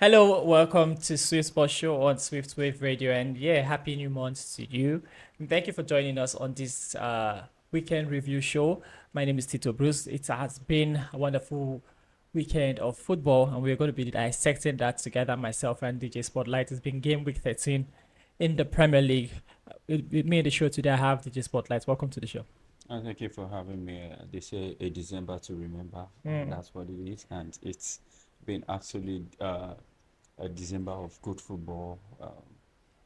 Hello, welcome to Swift Sports Show on Swift Wave Radio, and yeah, happy new month to you. And thank you for joining us on this weekend review show. My name is Tito Bruce. It has been a wonderful weekend of football, and we're going to be dissecting that together. Myself and DJ Spotlight. It's been game week 13 in the Premier League. With me in the show today, I have DJ Spotlight. Welcome to the show. Thank you for having me. They say a December to remember, and Mm. that's what it is. And it's been actually a December of good football.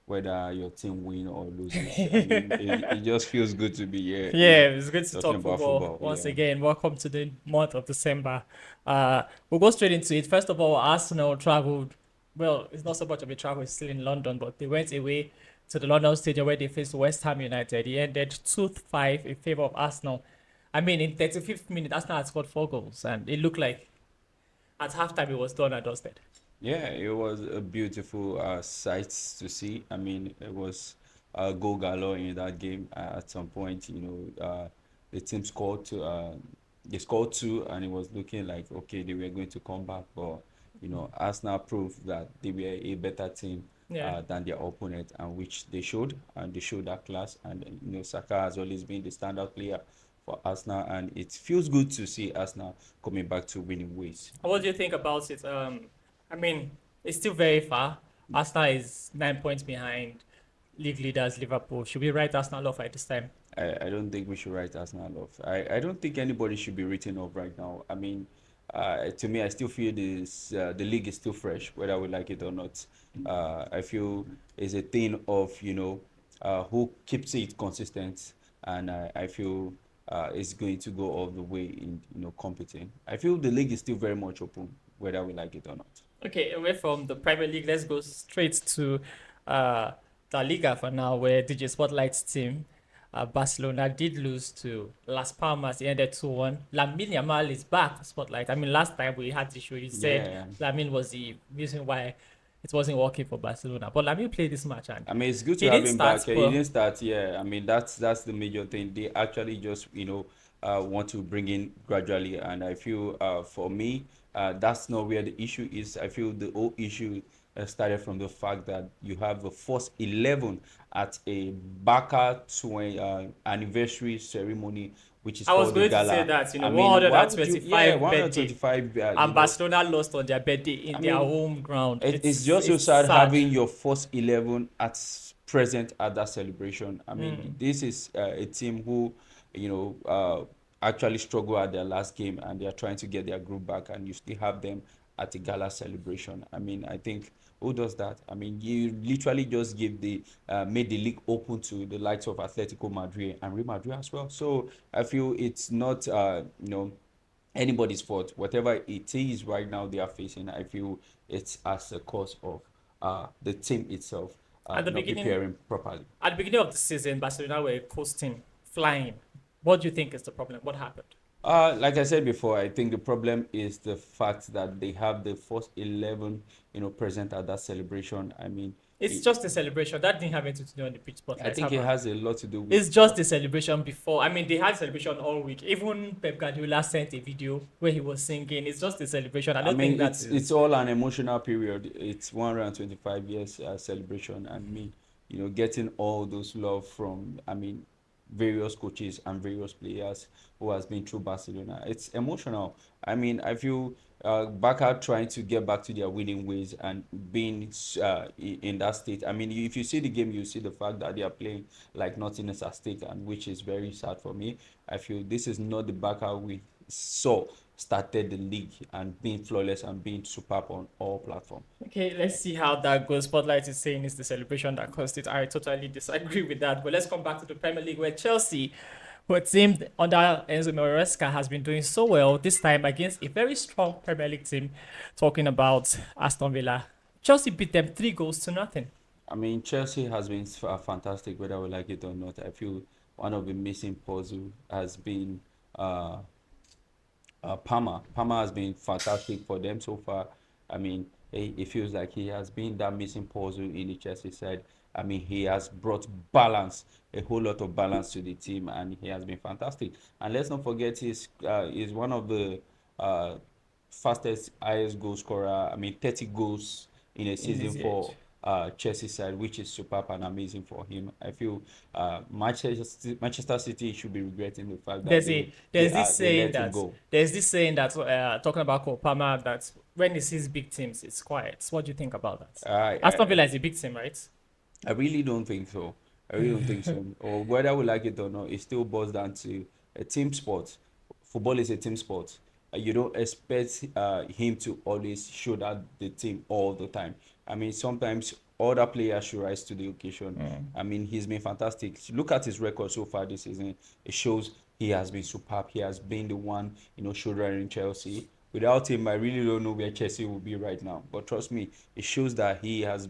Whether your team win or loses, I mean, it just feels good to be here, Yeah, it's good to talking talk about football football. once Yeah. again. Welcome to the month of December. We'll go straight into it. First of all, Arsenal traveled. Well, it's not so much of a travel, it's still in London, but they went away to the London Stadium where they faced West Ham United. It ended 2-5 in favor of Arsenal. I mean, in 35th minute, Arsenal had scored 4 goals, and it looked like at halftime it was done and dusted. Yeah, it was a beautiful sight to see. I mean, it was a goal galore in that game. At some point, the team scored two. They scored two, and it was looking like okay, they were going to come back. But Arsenal proved that they were a better team Yeah. than their opponent, and which they showed, and they showed that class. And Saka has always been the standout player for Arsenal, and it feels good to see Arsenal coming back to winning ways. What do you think about it? I mean, it's still very far. Arsenal is 9 points behind league leaders Liverpool. Should we write Arsenal off at this time? I don't think we should write Arsenal off. I don't think anybody should be written off right now. I mean, to me, I still feel the league is still fresh, whether we like it or not. I feel it's a thing of who keeps it consistent, and I feel it's going to go all the way in competing. I feel the league is still very much open, whether we like it or not. Okay, away from the Premier League, let's go straight to uh, La Liga for now, where DJ Spotlight's team, Barcelona, did lose to Las Palmas. It ended 2-1. Lamine Yamal is back, Spotlight. I mean, last time we had the show, you said Yeah. Lamine was the reason why it wasn't working for Barcelona. But Lamine played this match and I mean, it's good to he have didn't him start, back. He but didn't start. Yeah, I mean that's the major thing. They actually just want to bring in gradually, and I feel for me that's not where the issue is. I feel the whole issue started from the fact that you have the first 11 at a Barca 20 anniversary ceremony, which is I was called the going to say gala. that, I mean, why would you? Yeah, 125 birthday, 125. and Barcelona lost on their birthday I in their mean, home ground. it's It's just so it's sad sad. having your first 11 at present at that celebration. I mean, Mm. this is a team who, you know, actually struggle at their last game and they are trying to get their group back, and you still have them at a gala celebration. I mean, I think who does that? I mean, you literally just give the made the league open to the likes of Atletico Madrid and Real Madrid as well. So I feel it's not, anybody's fault. Whatever it is right now they are facing, I feel it's as a cause of the team itself At the not beginning, preparing properly. at the beginning of the season, Barcelona were coasting, flying. What do you think is the problem? What happened? Like I said before, I think the problem is the fact that they have the first 11, present at that celebration. I mean, It's it, just a celebration. That didn't have anything to do on the pitch, but I let's think have it a. has a lot to do with. It's just a celebration before. I mean, they had celebration all week. Even Pep Guardiola sent a video where he was singing. It's just a celebration. I I don't think mean, that it's is. all an emotional period. It's 125 years celebration, and me, getting all those love from, I mean, various coaches and various players who has been through Barcelona. It's emotional. I mean, I feel Barca trying to get back to their winning ways and being in that state. I mean, if you see the game, you see the fact that they are playing like nothing is at stake, and which is very sad for me. I feel this is not the Barca we saw started the league and being flawless and being superb on all platforms. Okay, let's see how that goes. Spotlight is saying it's the celebration that caused it. I totally disagree with that. But let's come back to the Premier League where Chelsea, who it seemed under Enzo Maresca, has been doing so well this time against a very strong Premier League team. Talking about Aston Villa, Chelsea beat them 3 goals to nothing. I mean, Chelsea has been fantastic, whether we like it or not. I feel one of the missing puzzle has been uh, Palmer. Palmer has been fantastic for them so far. I mean, it feels like he has been that missing puzzle in the Chelsea side. I mean, he has brought balance, a whole lot of balance to the team, and he has been fantastic. And let's not forget, he's one of the uh, fastest, highest goal scorer. I mean, 30 goals in a in season his age. for Chelsea side, which is superb and amazing for him. I feel Manchester City should be regretting the fact that they let him go. There's this saying that talking about Cole Palmer that when he sees big teams, it's quiet. What do you think about that? I, Aston I Villa is a big team, right? I really don't think so. I really don't think so. Or whether we like it or not, it still boils down to a team sport. Football is a team sport. You don't expect him to always show that the team all the time. I mean, sometimes other players should rise to the occasion. I mean, he's been fantastic. Look at his record so far this season. It shows he has been superb. He has been the one, shouldering Chelsea. Without him, I really don't know where Chelsea will be right now. But trust me, it shows that he has,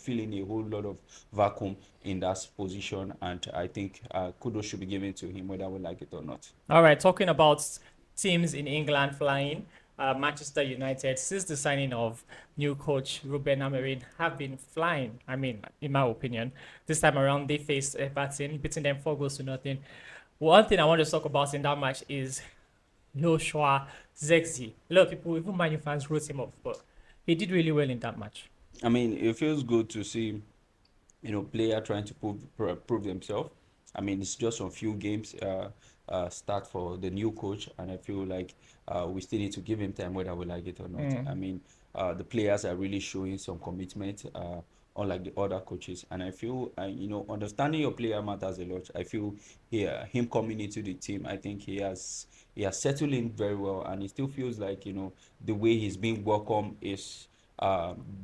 filling a whole lot of vacuum in that position. And I think kudos should be given to him, whether we like it or not. All right, talking about teams in England flying, Manchester United, since the signing of new coach Ruben Amorim, have been flying. I mean, in my opinion, this time around they faced Everton, beating them 4 goals to nothing. One thing I want to talk about in that match is Joshua Zexi. A lot of people, even Man U fans, wrote him off, but he did really well in that match. I mean, it feels good to see, player trying to prove themselves. I mean, it's just a few games start for the new coach, and I feel like we still need to give him time, whether we like it or not. I mean, the players are really showing some commitment, unlike the other coaches, and I feel, understanding your player matters a lot. I feel here him coming into the team, I think he has settled in very well, and it still feels like the way he's being welcomed is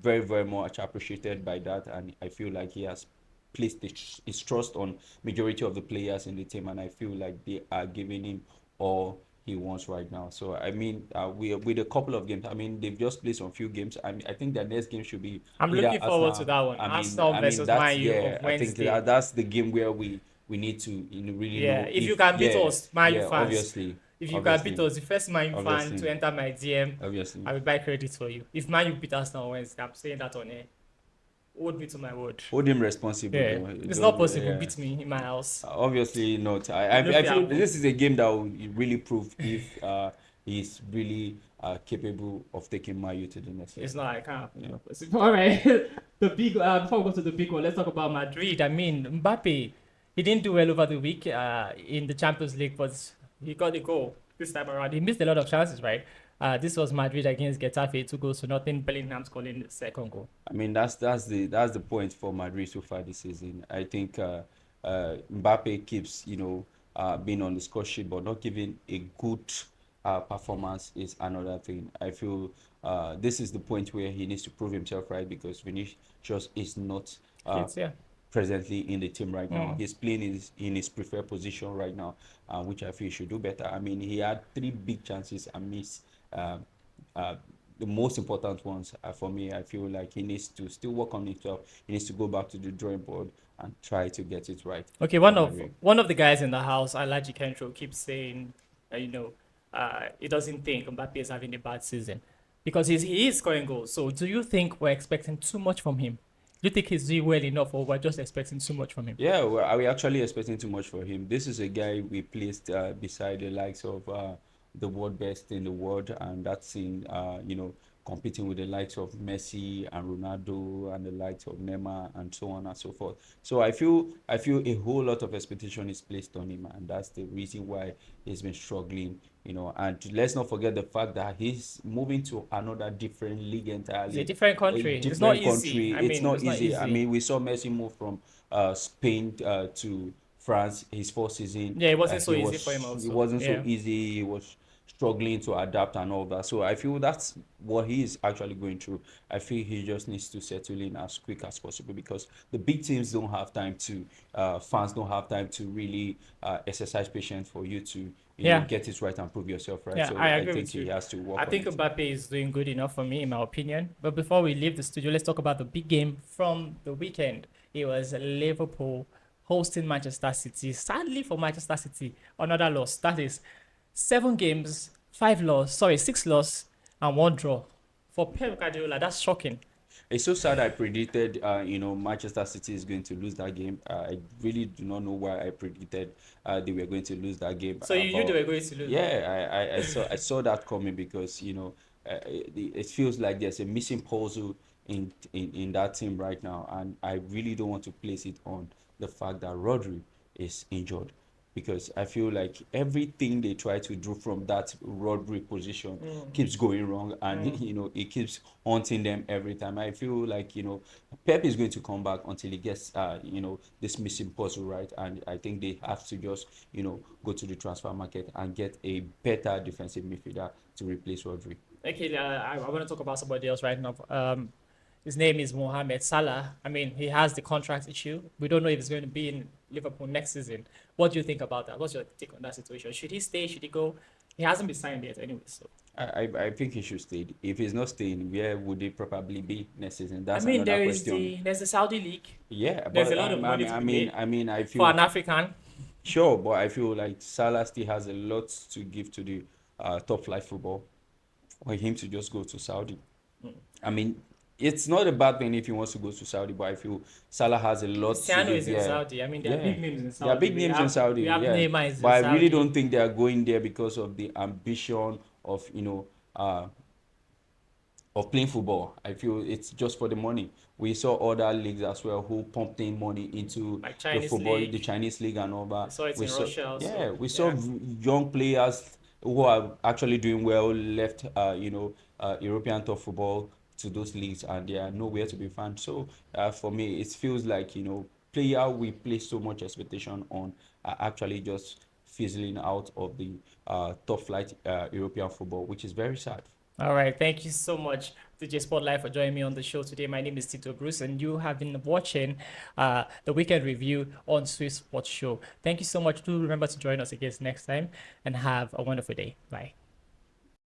very, very much appreciated by that, and I feel like he has placed his trust on majority of the players in the team, and I feel like they are giving him all he wants right now. So I mean, we with a couple of games. I mean, they've just played some few games. I think their next game should be I'm either looking forward to Arsenal. that one. I mean, Arsenal I mean versus that's Man U yeah. of I think Wednesday. that's the game where we need to really Yeah, know if you if can beat us, Man U yeah, fans, if you can beat obviously, us, the first Man U fan obviously, to enter my DM, obviously. I will buy credit for you. If Man U beat us on Wednesday, I'm saying that on air. Hold me to my word. Hold him responsible Yeah, though. it's not possible. Yeah. Beat me in my house. Obviously not. You know if I it feel happen. this is a game that will really prove if he's really capable of taking Mayu to the next It's level. not. I can't happen. Yeah. Not possible. All right. The big. Before we go to the big one, let's talk about Madrid. I mean, Mbappe. He didn't do well over the week in the Champions League, but he got the goal this time around. He missed a lot of chances, right? This was Madrid against Getafe, 2 goals to nothing. Bellingham scoring the second goal. I mean that's the point for Madrid so far this season. I think Mbappe keeps being on the score sheet, but not giving a good performance is another thing. I feel this is the point where he needs to prove himself, right? Because Vinicius is not Kids, yeah. presently in the team right now. He's playing in his preferred position right now, which I feel he should do better. I mean, he had three big chances and missed uh, uh, the most important ones. For me, I feel like he needs to still work on himself. He needs to go back to the drawing board and try to get it right Okay, for one Madrid. of the guys in the house, Alaji Kentro, keeps saying, he doesn't think Mbappe is having a bad season because he is scoring goals. So, do you think we're expecting too much from him? Do you think he's doing well enough, or we're just expecting too much from him? Yeah, well, are we actually expecting too much for him? This is a guy we placed beside the likes of the world best in the world, and that's in competing with the likes of Messi and Ronaldo and the likes of Neymar and so on and so forth. So I feel a whole lot of expectation is placed on him, and that's the reason why he's been struggling. And let's not forget the fact that he's moving to another different league It's a entirely, different a country. It's not different easy. country. I It's mean, not it's not easy. I easy. mean, we saw Messi move from Spain to France his first season. Yeah, it wasn't so He easy for was him it also. wasn't so Yeah. easy. He was struggling to adapt and all that. So I feel that's what he is actually going through. I feel he just needs to settle in as quick as possible because the big teams don't have time to, fans don't have time to really exercise patience for you to, Yeah. get it right and prove yourself right. Yeah, I So I agree think with he you. has to I work on think it. Mbappe is doing good enough for me, in my opinion. But before we leave the studio, let's talk about the big game from the weekend. It was Liverpool hosting Manchester City. Sadly for Manchester City, another loss. That is 7 games, 5 loss, sorry, 6 loss, and 1 draw. For Pep Guardiola, that's shocking. It's so sad. I predicted, Manchester City is going to lose that game. I really do not know why I predicted they were going to lose that game. So you knew they But were going to lose, right? yeah, I saw that coming because it feels like there's a missing puzzle in that team right now, and I really don't want to place it on the fact that Rodri is injured, because I feel like everything they try to do from that Rodri position keeps going wrong, and it keeps haunting them every time. I feel like Pep is going to come back until he gets this missing puzzle right, and I think they have to just go to the transfer market and get a better defensive midfielder to replace Rodri. Okay, I want to talk about somebody else right now. His name is Mohamed Salah. I mean, he has the contract issue. We don't know if he's going to be in Liverpool next season. What do you think about that? What's your take on that situation? Should he stay? Should he go? He hasn't been signed yet, anyway. So I think he should stay. If he's not staying, where would he probably be next season? I That's mean, another question. there's the Saudi league. Yeah, There's a but lot of money to be made I for feel an African. sure, but I feel like Salah still has a lot to give to the top flight football for him to just go to Saudi. I mean, it's not a bad thing if he wants to go to Saudi, but I feel Salah has a lot to Cristiano give. is in Yeah, Saudi. I mean, there are yeah, big names in there are Saudi. big names in Saudi. We have Yeah, Neymar is but in I really Saudi. don't think they are going there because of the ambition of playing football. I feel it's just for the money. We saw other leagues as well who pumped in money into Like the Chinese football, the league. Chinese league and all I that. saw it We in saw, Russia yeah, also. we saw Yeah. young players who are actually doing well left, European top football to those leagues, and they are nowhere to be found. So for me, it feels like player we place so much expectation on are actually just fizzling out of the top flight European football, which is very sad. All right. Thank you so much, DJ Spotlight, for joining me on the show today. My name is Tito Bruce, and you have been watching the Weekend Review on Swiss Sports Show. Thank you so much. Do remember to join us again next time, and have a wonderful day. Bye.